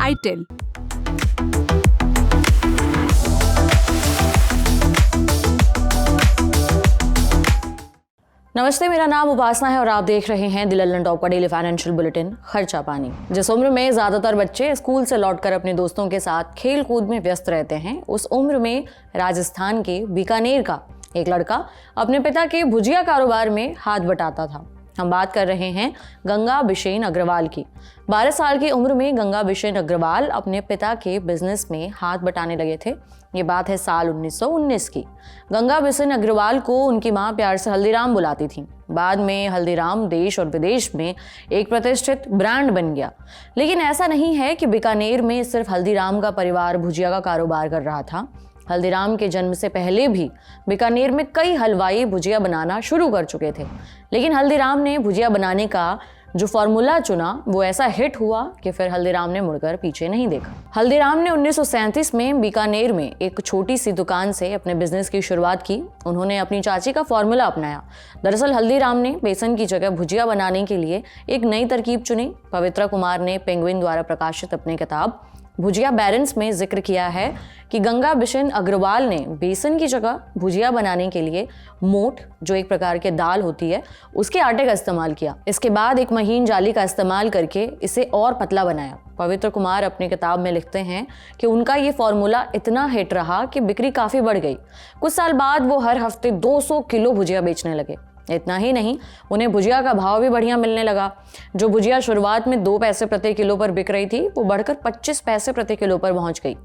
ITEL। नमस्ते, मेरा नाम उपासना है और आप देख रहे हैं द लल्लन टॉप का डेली फाइनेंशियल बुलेटिन खर्चा पानी। जिस उम्र में ज़्यादातर बच्चे स्कूल से लौटकर अपने दोस्तों के साथ खेल कूद में व्यस्त रहते हैं, उस उम्र में राजस्थान के बीकानेर का एक लड़का अपने पिता के भुजिया कारोबार में हाथ बटाता था। हम बात कर रहे हैं गंगा बिशेन अग्रवाल की। 12 साल की उम्र में गंगा बिशेन अग्रवाल अपने पिता के बिजनेस में हाथ बटाने लगे थे। ये बात है साल 1919 की। गंगा बिशेन अग्रवाल को उनकी मां प्यार से हल्दीराम बुलाती थी। बाद में हल्दीराम देश और विदेश में एक प्रतिष्ठित ब्रांड बन गया। लेकिन ऐसा नहीं है कि बीकानेर में सिर्फ हल्दीराम का परिवार भुजिया का कारोबार कर रहा था। हल्दीराम के जन्म से पहले भी बीकानेर में कई हलवाई भुजिया बनाना शुरू कर चुके थे, लेकिन हल्दीराम ने भुजिया बनाने का जो फॉर्मूला चुना वो ऐसा हिट हुआ कि फिर हल्दीराम ने मुड़कर पीछे नहीं देखा। हल्दीराम ने 1937 में बीकानेर में एक छोटी सी दुकान से अपने बिजनेस की शुरुआत की। उन्होंने अपनी चाची का फॉर्मूला अपनाया। दरअसल हल्दीराम ने बेसन की जगह भुजिया बनाने के लिए एक नई तरकीब चुनी। पवित्रा कुमार ने पेंगुइन द्वारा प्रकाशित अपनी किताब भुजिया बैरेंस में जिक्र किया है कि गंगा बिशेन अग्रवाल ने बेसन की जगह भुजिया बनाने के लिए मोठ, जो एक प्रकार के दाल होती है, उसके आटे का इस्तेमाल किया। इसके बाद एक महीन जाली का इस्तेमाल करके इसे और पतला बनाया। पवित्र कुमार अपनी किताब में लिखते हैं कि उनका ये फॉर्मूला इतना हिट रहा कि बिक्री काफ़ी बढ़ गई। कुछ साल बाद वो हर हफ्ते 200 किलो भुजिया बेचने लगे। इतना ही नहीं, उन्हें भुजिया का भाव भी बढ़िया मिलने लगा। जो भुजिया शुरुआत में 2 पैसे प्रति किलो पर बिक रही थी, वो बढ़कर 25 पैसे प्रति किलो पर पहुंच गई।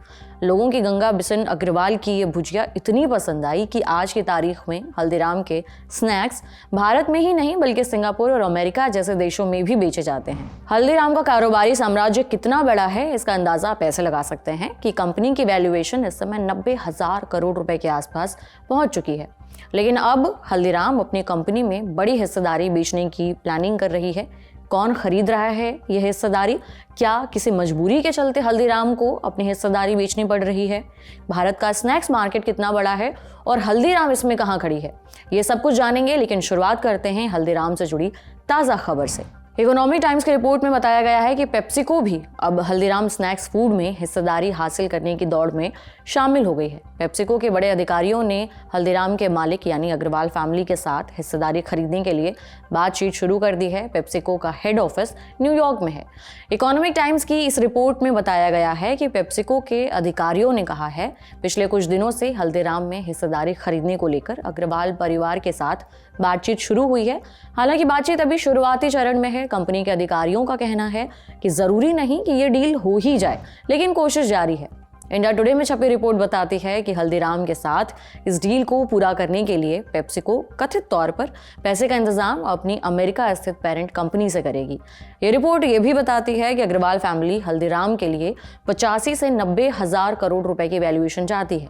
लोगों की गंगा बिशेन अग्रवाल की ये भुजिया इतनी पसंद आई कि आज की तारीख में हल्दीराम के स्नैक्स भारत में ही नहीं बल्कि सिंगापुर और अमेरिका जैसे देशों में भी बेचे जाते हैं। हल्दीराम का कारोबारी साम्राज्य कितना बड़ा है, इसका अंदाजा आप ऐसे लगा सकते हैं कि कंपनी की वैल्यूएशन इस समय 90,000 करोड़ रुपए के आसपास पहुंच चुकी है। लेकिन अब हल्दीराम अपनी कंपनी में बड़ी हिस्सेदारी बेचने की प्लानिंग कर रही है। कौन खरीद रहा है यह हिस्सेदारी? क्या किसी मजबूरी के चलते हल्दीराम को अपनी हिस्सेदारी बेचनी पड़ रही है? भारत का स्नैक्स मार्केट कितना बड़ा है और हल्दीराम इसमें कहां खड़ी है? ये सब कुछ जानेंगे, लेकिन शुरुआत करते हैं हल्दीराम से जुड़ी ताज़ा खबर से। इकोनॉमिक टाइम्स की रिपोर्ट में बताया गया है कि पेप्सिको भी अब हल्दीराम स्नैक्स फूड में हिस्सेदारी हासिल करने की दौड़ में शामिल हो गई है। पेप्सिको के बड़े अधिकारियों ने हल्दीराम के मालिक यानी अग्रवाल फैमिली के साथ हिस्सेदारी खरीदने के लिए बातचीत शुरू कर दी है। पेप्सिको का हेड ऑफिस न्यूयॉर्क में है। इकोनॉमिक टाइम्स की इस रिपोर्ट में बताया गया है कि पेप्सिको के अधिकारियों ने कहा है, पिछले कुछ दिनों से हल्दीराम में हिस्सेदारी खरीदने को लेकर अग्रवाल परिवार के साथ बातचीत शुरू हुई है। हालांकि बातचीत अभी शुरुआती चरण में है। कंपनी के अधिकारियों का कहना है कि जरूरी नहीं कि ये डील हो ही जाए, लेकिन कोशिश जारी है। इंडिया टुडे में छपी रिपोर्ट बताती है कि हल्दीराम के साथ इस डील को पूरा करने के लिए पेप्सिको कथित तौर पर पैसे का इंतजाम अपनी अमेरिका स्थित पेरेंट कंपनी से करेगी। ये रिपोर्ट ये भी बताती है कि अग्रवाल फैमिली हल्दीराम के लिए 85 से 90,000 करोड़ रुपए की वैल्यूएशन चाहती है।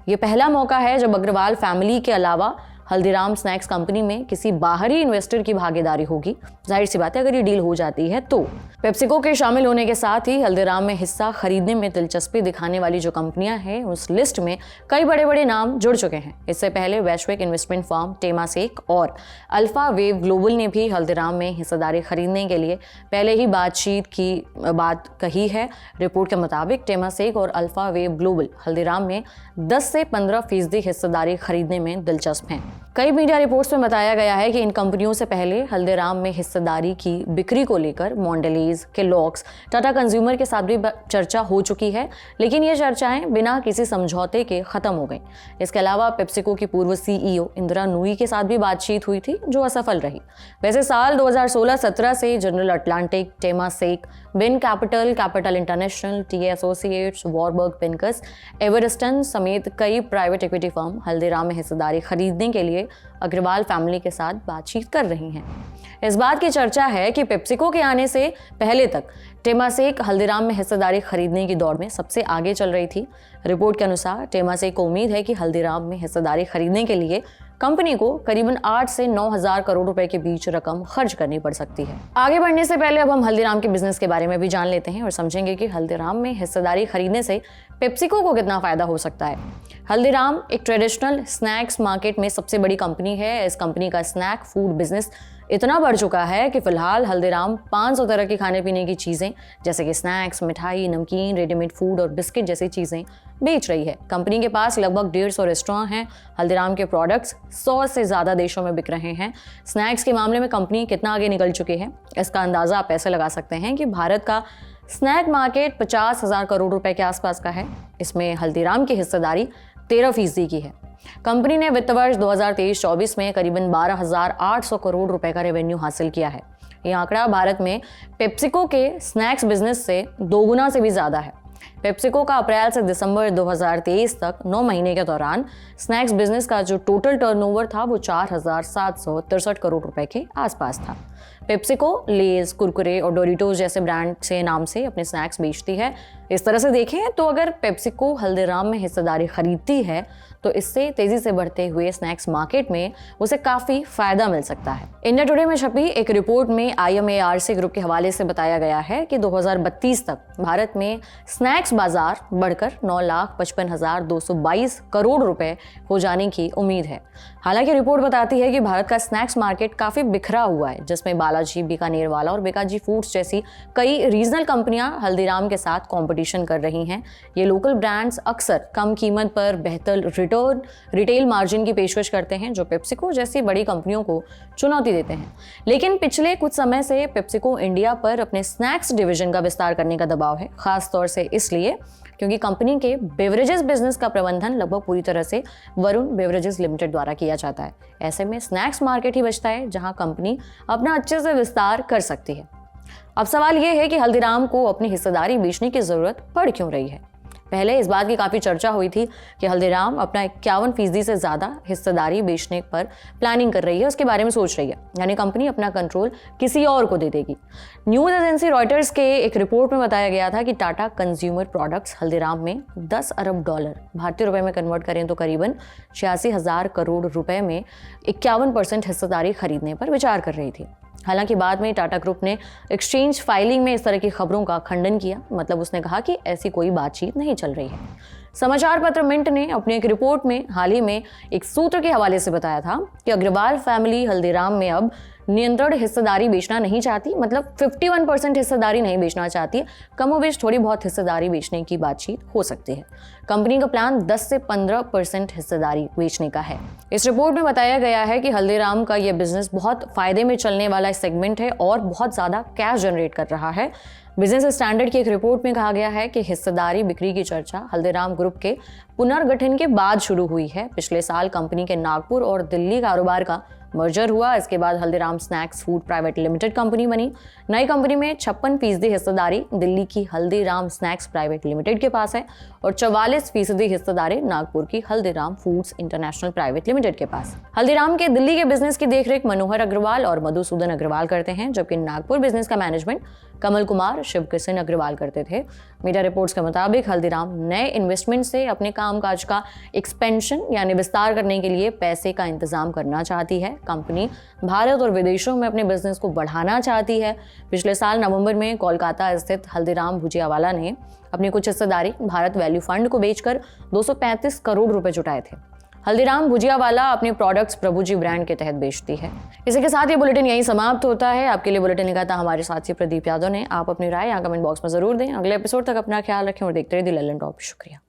ये पहला मौका है जब अग्रवाल फैमिली के अलावा हल्दीराम स्नैक्स कंपनी में किसी बाहरी इन्वेस्टर की भागीदारी होगी। जाहिर सी बात है, अगर ये डील हो जाती है तो। पेप्सिको के शामिल होने के साथ ही हल्दीराम में हिस्सा खरीदने में दिलचस्पी दिखाने वाली जो कंपनियां हैं, उस लिस्ट में कई बड़े बड़े नाम जुड़ चुके हैं। इससे पहले वैश्विक इन्वेस्टमेंट फर्म टेमासेक और अल्फा वेव ग्लोबल ने भी हल्दीराम में हिस्सेदारी खरीदने के लिए पहले ही बातचीत की बात कही है। रिपोर्ट के मुताबिक टेमासेक और अल्फा वेव ग्लोबल हल्दीराम में 10 से 15% हिस्सेदारी खरीदने में दिलचस्प हैं। कई मीडिया रिपोर्ट्स में बताया गया है कि इन कंपनियों से पहले हल्दीराम में हिस्सेदारी की बिक्री को लेकर मॉन्डेलेज, केलॉग्स, टाटा कंज्यूमर के साथ भी चर्चा हो चुकी है, लेकिन ये चर्चाएं बिना किसी समझौते के खत्म हो गई। इसके अलावा पेप्सिको की पूर्व सीईओ इंदिरा नूई के साथ भी बातचीत हुई थी, जो असफल रही। वैसे साल 2016-17 से General Atlantic, Temasek, Bain Capital, Capital International, T Associates, Warburg Pincus, Everstone समेत कई प्राइवेट इक्विटी फर्म हल्दीराम में हिस्सेदारी खरीदने के लिए अग्रवाल फैमिली के साथ बातचीत कर रही हैं। इस बात की चर्चा है कि पेप्सिको के आने से पहले तक टेमासेक हल्दीराम में हिस्सेदारी खरीदने की दौड़ में सबसे आगे चल रही थी। रिपोर्ट के अनुसार टेमासेक को उम्मीद है कि हल्दीराम में हिस्सेदारी खरीदने के लिए कंपनी को करीबन 8 से 9,000 करोड़ रुपए के बीच रकम खर्च करनी पड़ सकती है। आगे बढ़ने से पहले अब हम हल्दीराम के बिजनेस के बारे में भी जान लेते हैं और समझेंगे कि हल्दीराम में हिस्सेदारी खरीदने से पेप्सिको को कितना फायदा हो सकता है। हल्दीराम एक ट्रेडिशनल स्नैक्स मार्केट में सबसे बड़ी कंपनी कंपनी है। इस कंपनी का स्नैक फूड बिजनेस इतना बढ़ चुका है कि फिलहाल हल्दीराम 500 तरह की खाने पीने की चीज़ें जैसे कि स्नैक्स, मिठाई, नमकीन, रेडीमेड फूड और बिस्किट जैसी चीज़ें बेच रही है। कंपनी के पास लगभग 150 रेस्टोरेंट हैं। हल्दीराम के प्रोडक्ट्स 100 से ज़्यादा देशों में बिक रहे हैं। स्नैक्स के मामले में कंपनी कितना आगे निकल चुकी है, इसका अंदाज़ा आप ऐसे लगा सकते हैं कि भारत का स्नैक मार्केट 50,000 करोड़ रुपए के आसपास का है। इसमें हल्दीराम की हिस्सेदारी 13% की है। कंपनी ने वित्त वर्ष 2023-24 में करीबन 12,800 करोड़ रुपए का रेवेन्यू हासिल किया है। ये आंकड़ा भारत में पेप्सिको के स्नैक्स बिजनेस से 2 गुना से भी ज़्यादा है। पेप्सिको का अप्रैल से दिसंबर 2023 तक 9 महीने के दौरान स्नैक्स बिजनेस का जो टोटल टर्नओवर था वो 4,763 करोड़ रुपए के आसपास था। पेप्सिको लेज, कुरकुरे और डोरिटोस जैसे ब्रांड से नाम से अपने स्नैक्स बेचती है। इस तरह से देखें तो अगर पेप्सिको हल्दीराम में हिस्सेदारी खरीदती है तो इससे तेजी से बढ़ते हुए स्नैक्स मार्केट में उसे काफी फायदा मिल सकता है। इंडिया टुडे में छपी एक रिपोर्ट में IMARC ग्रुप के हवाले से बताया गया है कि 2032 तक भारत में स्नैक्स बाजार बढ़कर 9,55,222 करोड़ रुपए हो जाने की उम्मीद है। हालांकि रिपोर्ट बताती है कि भारत का स्नैक्स मार्केट काफी बिखरा हुआ है, जिसमें बालाजी, बीकानेर वाला और बीकाजी फूड्स जैसी कई रीजनल कंपनियां हल्दीराम के साथ कंपटीशन कर रही हैं। ये लोकल ब्रांड्स अक्सर कम कीमत पर बेहतर रिटेल मार्जिन की पेशकश करते हैं, जो पेप्सिको जैसी बड़ी कंपनियों को चुनौती देते हैं। लेकिन पिछले कुछ समय से पेप्सिको इंडिया पर अपने स्नैक्स डिवीजन का विस्तार करने का दबाव है, खास तौर से इसलिए क्योंकि कंपनी के बेवरेजेस बिजनेस का प्रबंधन लगभग पूरी तरह से वरुण बेवरेजेस लिमिटेड द्वारा किया जाता है। ऐसे में स्नैक्स मार्केट ही बचता है जहां कंपनी अपना अच्छे से विस्तार कर सकती है। अब सवाल यह है कि हल्दीराम को अपनी हिस्सेदारी बेचने की जरूरत पड़ क्यों रही है। पहले इस बात की काफ़ी चर्चा हुई थी कि हल्दीराम अपना 51% से ज़्यादा हिस्सेदारी बेचने पर प्लानिंग कर रही है, उसके बारे में सोच रही है, यानी कंपनी अपना कंट्रोल किसी और को दे देगी। न्यूज़ एजेंसी रॉयटर्स के एक रिपोर्ट में बताया गया था कि टाटा कंज्यूमर प्रोडक्ट्स हल्दीराम में 10 अरब डॉलर भारतीय रुपए में कन्वर्ट करें तो करीबन 86,000 करोड़ रुपए में 51% हिस्सेदारी खरीदने पर विचार कर रही थी। हालांकि बाद में टाटा ग्रुप ने एक्सचेंज फाइलिंग में इस तरह की खबरों का खंडन किया, मतलब उसने कहा कि ऐसी कोई बातचीत नहीं चल रही है। समाचार पत्र मिंट ने अपनी एक रिपोर्ट में हाल ही में एक सूत्र के हवाले से बताया था कि अग्रवाल फैमिली हल्दीराम में अब नियंत्रण हिस्सेदारी बेचना नहीं चाहती, मतलब 51% हिस्सेदारी नहीं बेचना चाहती, कमोबेश थोड़ी बहुत हिस्सेदारी बेचने की बातचीत हो सकती है। कंपनी का प्लान 10 से 15% हिस्सेदारी बेचने का है। इस रिपोर्ट में बताया गया है कि हल्दीराम का यह बिजनेस बहुत फायदे में चलने वाला सेगमेंट है और बहुत ज्यादा कैश जनरेट कर रहा है। बिजनेस स्टैंडर्ड की एक रिपोर्ट में कहा गया है कि हिस्सेदारी बिक्री की चर्चा हल्दीराम ग्रुप के पुनर्गठन के बाद शुरू हुई है। पिछले साल कंपनी के नागपुर और दिल्ली कारोबार का मर्जर हुआ। इसके बाद Haldiram snacks food private limited company बनी। नई कंपनी में 56% हिस्सेदारी दिल्ली की हल्दीराम स्नैक्स प्राइवेट लिमिटेड के पास है और 44% हिस्सेदारी नागपुर की Haldiram foods international private limited के पास। हल्दीराम के दिल्ली के बिजनेस की देखरेख मनोहर अग्रवाल और मधुसूदन अग्रवाल करते हैं, जबकि नागपुर बिजनेस का मैनेजमेंट कमल कुमार शिवकिशन अग्रवाल करते थे। मीडिया रिपोर्ट्स के मुताबिक हल्दीराम नए इन्वेस्टमेंट से अपने कामकाज का एक्सपेंशन यानी विस्तार करने के लिए पैसे का इंतजाम करना चाहती है। कंपनी भारत और विदेशों में अपने बिजनेस को बढ़ाना चाहती है। पिछले साल नवंबर में कोलकाता स्थित हल्दीराम भुजियावाला ने अपनी कुछ हिस्सेदारी भारत वैल्यू फंड को बेचकर 235 करोड़ रुपए जुटाए थे। हल्दीराम भुजियावाला अपने प्रोडक्ट्स प्रभुजी ब्रांड के तहत बेचती है। इसी के साथ ये बुलेटिन यहीं समाप्त होता है। आपके लिए बुलेटिन लिखा था हमारे साथी प्रदीप यादव ने। आप अपनी राय यहाँ कमेंट बॉक्स में जरूर दें। अगले एपिसोड तक अपना ख्याल रखें और देखते रहिए द लल्लन टॉप। शुक्रिया।